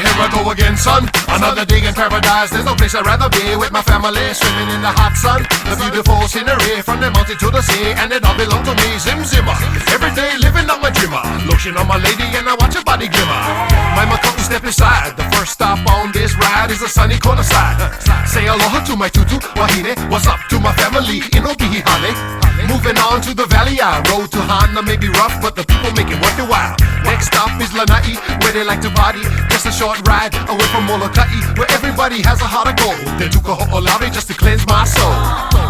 here I go again, son. Another day in paradise. There's no place I'd rather be with my family, swimming in the hot sun. The beautiful scenery from the mountain to the sea, and it all belongs to me, Zim Zimmer. Every day living on my dreamer, lotion on my lady, and I watch her body glimmer. My couple step inside. The first stop on this ride is the sunny corner side. Say aloha to my tutu, wahine. What's up to my family in Obihihane? Moving on to the valley, I road to Hana may be rough, but the people make it worth your while. Next stop is Lanai, where they like to party. Just a short ride away from Molokai, where everybody has a heart of gold. Then to Kaho'olawe just to cleanse my soul.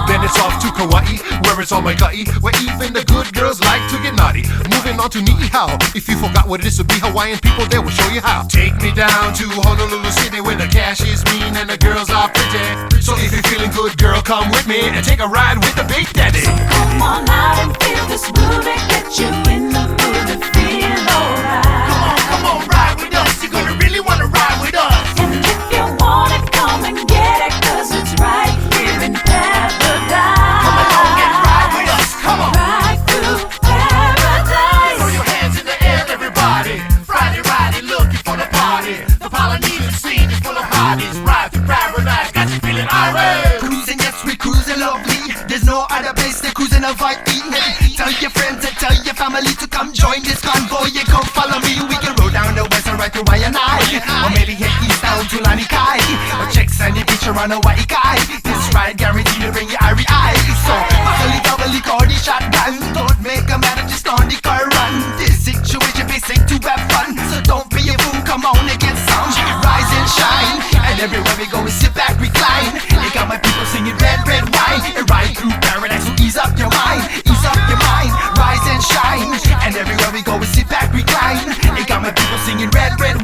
Then it's off to Kauai, where it's all my kai, where even the good girls like to get naughty. Moving on to Niihau, if you forgot what it is to be Hawaiian people, they will show you how. Take me down to Honolulu City, where the cash is mean and the girls are pretty. So if you're feeling good, girl, come with me and take a ride with the Big Daddy. So come on out and feel this groove and get you in the mood to feel alright. Come on, ride with us. You're gonna really wanna ride with us. And if you want it, come and get it, 'cause it's right here in paradise. Come along and ride with us. Come on. Right through paradise. Throw your hands in the air, everybody. Friday, riding, looking for the party. The Polynesian scene is full of hotties. Ride through paradise, got you feeling irate. Cruising, yes, we cruising lovely. There's no other place to cruise and avoid me. Tell your friends and tell your family to come join this convoy. You come follow me. We can roll down the west and right to Waianae, or maybe head east down to Lanikai, or check Sandy Beach around Waikai. This ride guaranteed to bring you REI. So, buckle double or the shotgun. Don't make a matter, just on the car run. This situation basic to have fun. So don't be a fool, come on and get some. Rise and shine, and everywhere we go we sit back, recline. You got my people singing red, red wine, and ride through paradise. So ease up your mind, ease up your mind. Rise and shine, and everywhere we go we sit back, recline. You got my people singing red, red